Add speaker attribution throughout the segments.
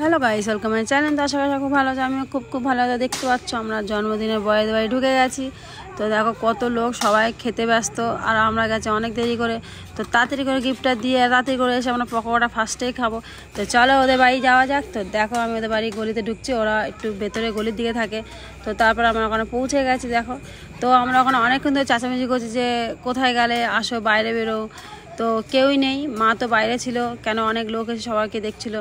Speaker 1: Hello guys, welcome my channel. তো আশা করি খুব ভালো আছে, আমিও খুব ভালো আছে। দেখতে পাচ্ছ আমরা জন্মদিনে বয়ের বাড়ি ঢুকে গেছি। তো দেখো কত লোক, সবাই খেতে ব্যস্ত, আর আমরা গেছি অনেক দেরি করে। তো তাড়াতাড়ি করে গিফটটা দিয়ে তাড়াতাড়ি করে এসে আমরা পকোড়াটা ফার্স্টেই খাবো। তো চলো ওদের বাড়ি যাওয়া যাক। তো দেখো আমি ওদের বাড়ি গলিতে ঢুকছি, ওরা একটু ভেতরে গলির দিকে থাকে। তো তারপর আমরা ওখানে পৌঁছে গেছি। দেখো তো আমরা ওখানে অনেকক্ষণ ধরে চাচামেচি করছি যে কোথায় গেলে, আসো বাইরে বেরো। তো কেউই নেই, মা তো বাইরে ছিল, কেন অনেক লোক এসে সবাইকে দেখছিল।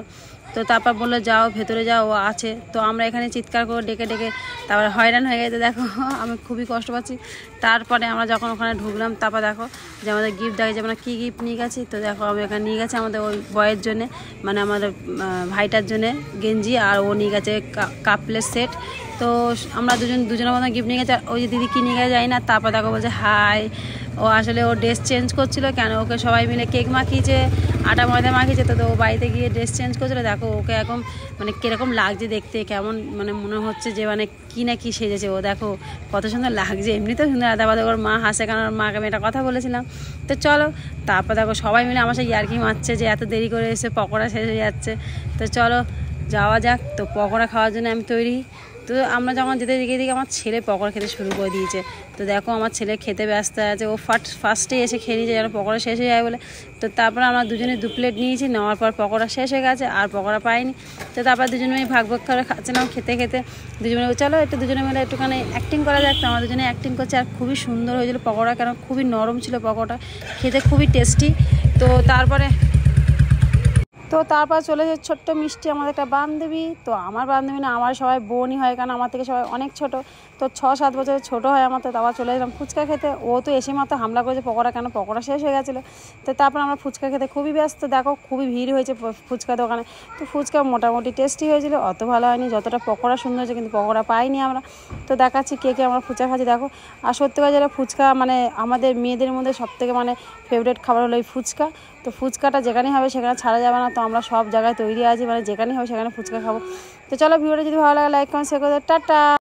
Speaker 1: তো তারপর বললো যাও ভেতরে যাও, ও আছে। তো আমরা এখানে চিৎকার করে ডেকে ডেকে তারপরে হয়রান হয়ে গেছে। দেখো আমি খুবই কষ্ট পাচ্ছি। তারপরে আমরা যখন ওখানে ঢুকলাম, তারপর দেখো যে আমাদের গিফট দেখেছি, আমরা কী গিফট নিয়ে গেছি। তো দেখো আমি এখানে নিয়ে গেছি আমাদের ওই বয়ের জন্যে, মানে আমাদের ভাইটার জন্যে গেঞ্জি, আর ও নিয়ে গেছে কাপ প্লেট সেট। তো আমরা দুজনের মতো গিফট নিয়ে গেছি। ওই যে দিদি কী নিয়ে গেছে জানি না। তারপর দেখো বলছে হাই। ও আসলে ও ড্রেস চেঞ্জ করছিল, কেন ওকে সবাই মিলে কেক মাখিয়েছে, আটা ময়দা মাখিয়েছে। তো ও বাড়িতে গিয়ে ড্রেস চেঞ্জ করছিলো। দেখো ওকে এখন মানে কীরকম লাগছে দেখতে, কেমন মানে মনে হচ্ছে যে মানে কী না কী সেজেছে। ও দেখো কত সুন্দর লাগছে, এমনিতেও সুন্দর। আদাবাদ ওর মা হাসে, কারণ ওর মাকে আমি একটা কথা বলেছিলাম। তো চলো তারপর দেখো সবাই মিলে আমার সাথে ইয়ার্কি মারছে যে এত দেরি করে এসে পকোড়া শেষ হয়ে যাচ্ছে। তো চলো যাওয়া যাক। তো পকোড়া খাওয়ার জন্য আমি তৈরি। তো আমরা যখন যেতে দিকে আমার ছেলে পকোড়া খেতে শুরু করে দিয়েছে। তো দেখো আমার ছেলে খেতে ব্যস্ত আছে, ও ফার্স্টে এসে খেয়ে নিয়েছে যেন পকোড়া শেষ হয়ে যায় বলে। তো তারপর আমরা দুজনে 2 প্লেট নিয়েছি, নেওয়ার পর পকোড়া শেষ হয়ে গেছে, আর পকোড়া পাইনি। তো তারপর দুজনে ভাগ করে খাচ্ছিলাম, খেতে খেতে দুজনে চলো একটু দুজনে মিলে একটুখানি অ্যাক্টিং করা যাক। তো আমরা দুজনে অ্যাক্টিং করছি, আর খুবই সুন্দর হয়েছিল পকোড়া, কারণ খুবই নরম ছিল পকোড়া, খেতে খুবই টেস্টি। তো তারপর চলে যায় ছোট্ট মিষ্টি, আমাদের একটা বান্ধবী। তো আমার বান্ধবী না, আমার সবাই বোনই হয়, কারণ আমার থেকে সবাই অনেক ছোট। তো 6-7 বছরের ছোটো হয় আমার। তো তারপর চলে এলাম ফুচকা খেতে। ও তো এসে মাত্র হামলা করেছে পকোড়া, কেন পকোড়া শেষ হয়ে গেছিলো। তো তারপর আমরা ফুচকা খেতে খুবই ব্যস্ত। দেখো খুবই ভিড় হয়েছে ফুচকা দোকানে। তো ফুচকা মোটামুটি টেস্টি হয়েছিল, অত ভালো হয়নি যতটা পকোড়া সুন্দর হয়েছে, কিন্তু পকোড়া পাইনি আমরা। তো দেখাচ্ছি কে আমরা ফুচকা খাচ্ছি দেখো। আর সত্যি কথা যেটা ফুচকা মানে আমাদের মেয়েদের মধ্যে সবথেকে মানে ফেভারিট খাবার হলো এই ফুচকা। তো ফুচকাটা যেখানেই হবে সেখানে ছাড়া যাবে না। তো আমরা সব জায়গায় তৈরি আছি, মানে যেখানেই হবে সেখানে ফুচকা খাবো। তো চলো ভিডিওটা যদি ভালো লাগে লাইক কমেন্ট শেয়ার করে দাও। টাটা।